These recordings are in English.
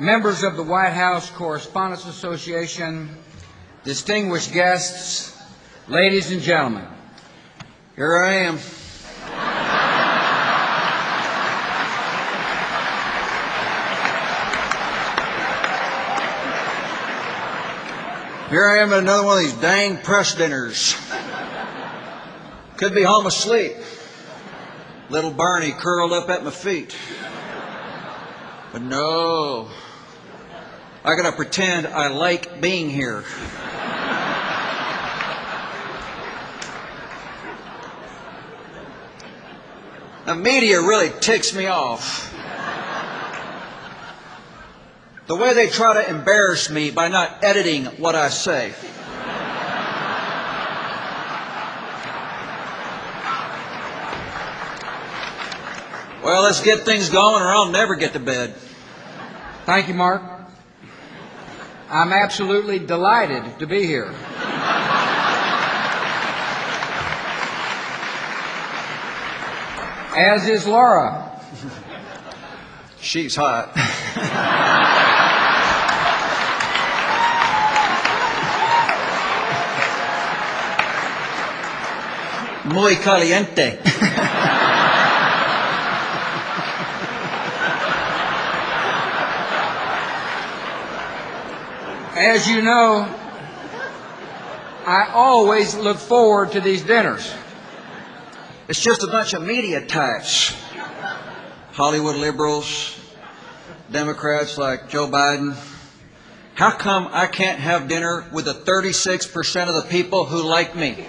members of the White House Correspondents Association, distinguished guests, ladies and gentlemen, here I am. Here I am at another one of these dang press dinners. Could be home asleep. Little Barney curled up at my feet. But no, I gotta pretend I like being here. The media really ticks me off. The way they try to embarrass me by not editing what I say. Well, let's get things going or I'll never get to bed. Thank you, Mark. I'm absolutely delighted to be here. As is Laura. She's hot. Muy caliente. As you know, I always look forward to these dinners. It's just a bunch of media types. Hollywood liberals, Democrats like Joe Biden. How come I can't have dinner with the 36% of the people who like me?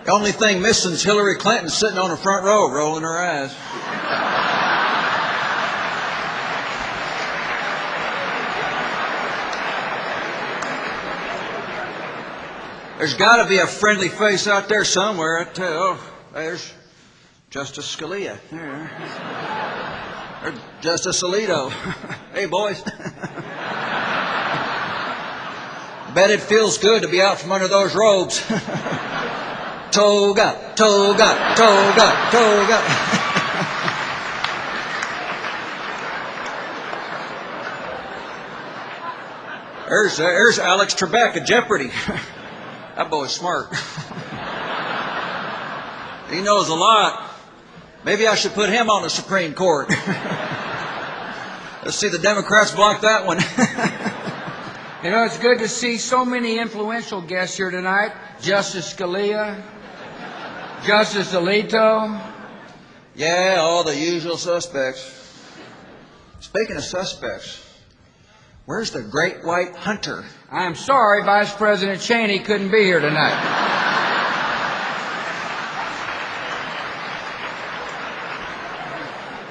The only thing missing is Hillary Clinton sitting on the front row rolling her eyes. There's got to be a friendly face out there somewhere. I tell you, oh, there's Justice Scalia. There's Justice Alito. Hey, boys. Bet it feels good to be out from under those robes. Toga, toga, toga, toga. There's Alex Trebek at Jeopardy. That boy's smart. He knows a lot. Maybe I should put him on the Supreme Court. Let's see the Democrats block that one. You know, it's good to see so many influential guests here tonight. Justice Scalia, Justice Alito. Yeah, all the usual suspects. Speaking of suspects, where's the great white hunter? I'm sorry Vice President Cheney couldn't be here tonight.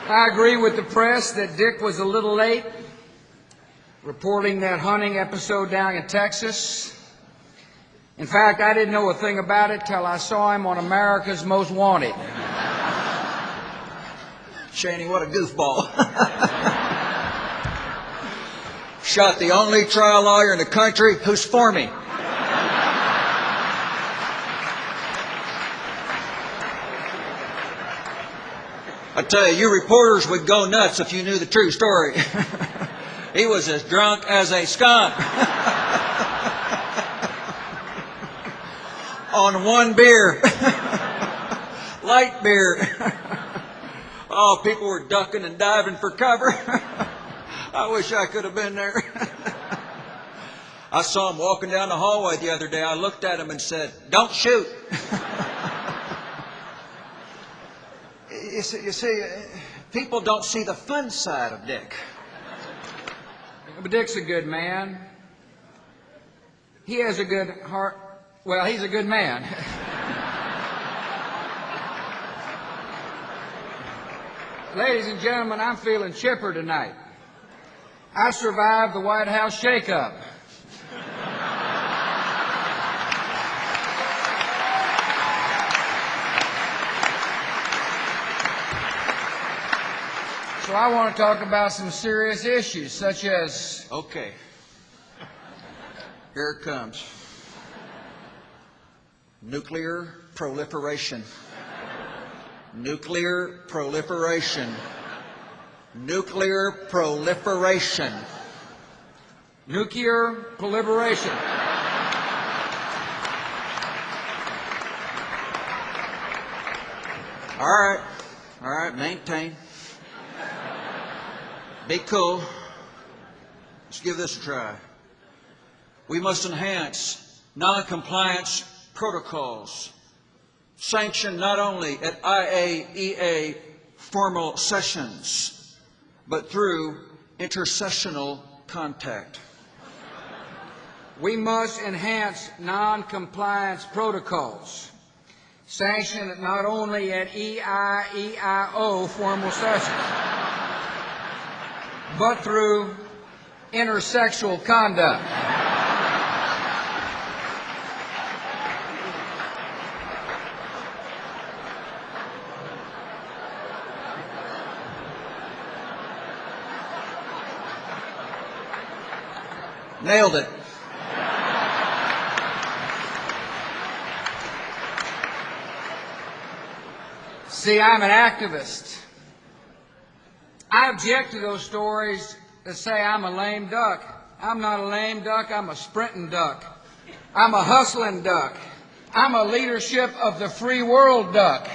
I agree with the press that Dick was a little late reporting that hunting episode down in Texas. In fact, I didn't know a thing about it till I saw him on America's Most Wanted. Cheney, what a goofball. Shot the only trial lawyer in the country who's for me. I tell you, you reporters would go nuts if you knew the true story. He was as drunk as a skunk. On one beer. Light beer. Oh, people were ducking and diving for cover. I wish I could have been there. I saw him walking down the hallway the other day. I looked at him and said, "Don't shoot." You see, people don't see the fun side of Dick. But Dick's a good man. He has a good heart. Well, he's a good man. Ladies and gentlemen, I'm feeling chipper tonight. I survived the White House shakeup. So I want to talk about some serious issues, such as... Okay. Here it comes. Nuclear proliferation. Nuclear proliferation. Nuclear proliferation. Nuclear proliferation. All right, maintain. Be cool. Let's give this a try. We must enhance non-compliance protocols, sanctioned not only at IAEA formal sessions, but through intersessional contact. We must enhance non-compliance protocols, sanctioned not only at EIEIO formal sessions, but through intersexual conduct. Nailed it. See, I'm an activist. I object to those stories that say I'm a lame duck. I'm not a lame duck, I'm a sprinting duck. I'm a hustling duck. I'm a leadership of the free world duck.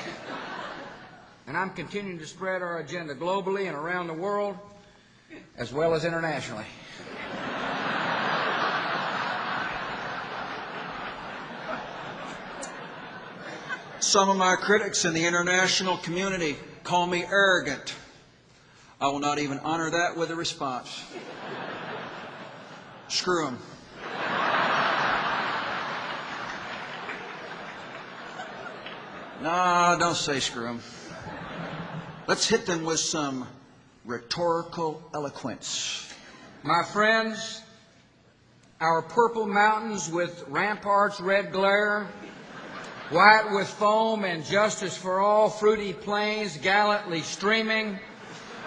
And I'm continuing to spread our agenda globally and around the world, as well as internationally. Some of my critics in the international community call me arrogant. I will not even honor that with a response. Screw them. No, don't say screw them. Let's hit them with some rhetorical eloquence. My friends, our purple mountains with ramparts red glare, white with foam and justice for all, fruity plains gallantly streaming,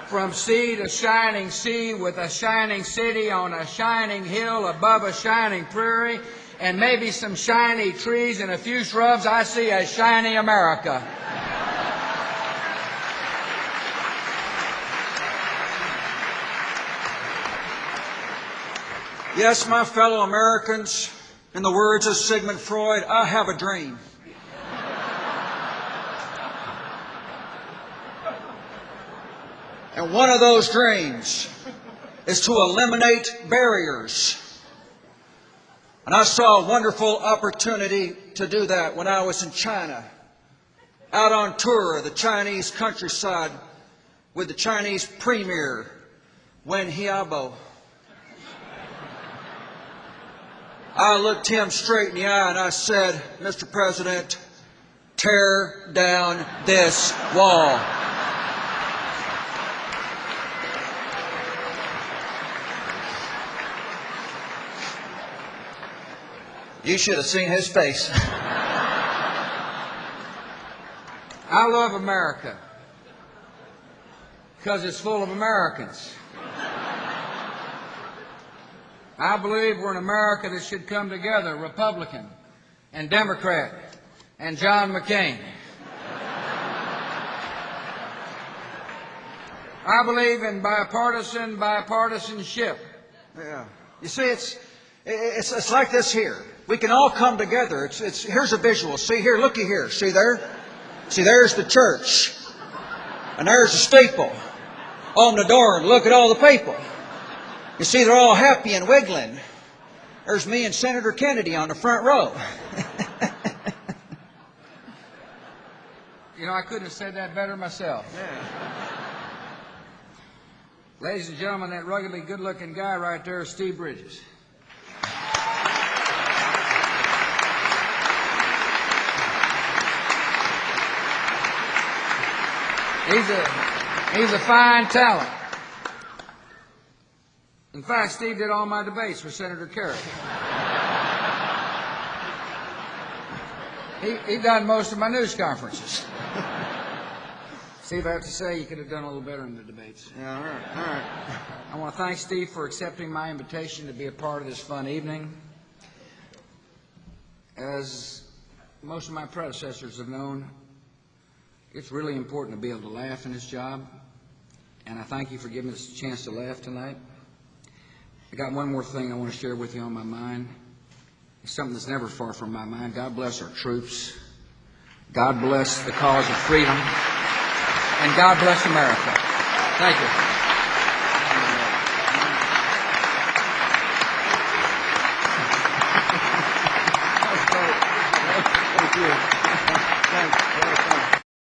from sea to shining sea with a shining city on a shining hill above a shining prairie, and maybe some shiny trees and a few shrubs, I see a shiny America. Yes, my fellow Americans, in the words of Sigmund Freud, I have a dream. And one of those dreams is to eliminate barriers. And I saw a wonderful opportunity to do that when I was in China, out on tour of the Chinese countryside with the Chinese premier, Wen Jiabo. I looked him straight in the eye and I said, Mr. President, tear down this wall. You should have seen his face. I love America because it's full of Americans. I believe we're an America that should come together, Republican and Democrat and John McCain. I believe in bipartisanship. Yeah. You see, it's like this here. We can all come together. Here's a visual. See here, looky here. See there? See, there's the church. And there's the steeple on the door. And look at all the people. You see, they're all happy and wiggling. There's me and Senator Kennedy on the front row. You know, I couldn't have said that better myself. Yeah. Ladies and gentlemen, that ruggedly good-looking guy right there is Steve Bridges. He's a fine talent. In fact, Steve did all my debates for Senator Kerry. He done most of my news conferences. Steve, I have to say, you could have done a little better in the debates. Yeah, all right. I want to thank Steve for accepting my invitation to be a part of this fun evening. As most of my predecessors have known, it's really important to be able to laugh in this job. And I thank you for giving us a chance to laugh tonight. I got one more thing I want to share with you on my mind. It's something that's never far from my mind. God bless our troops. God bless the cause of freedom. And God bless America. Thank you.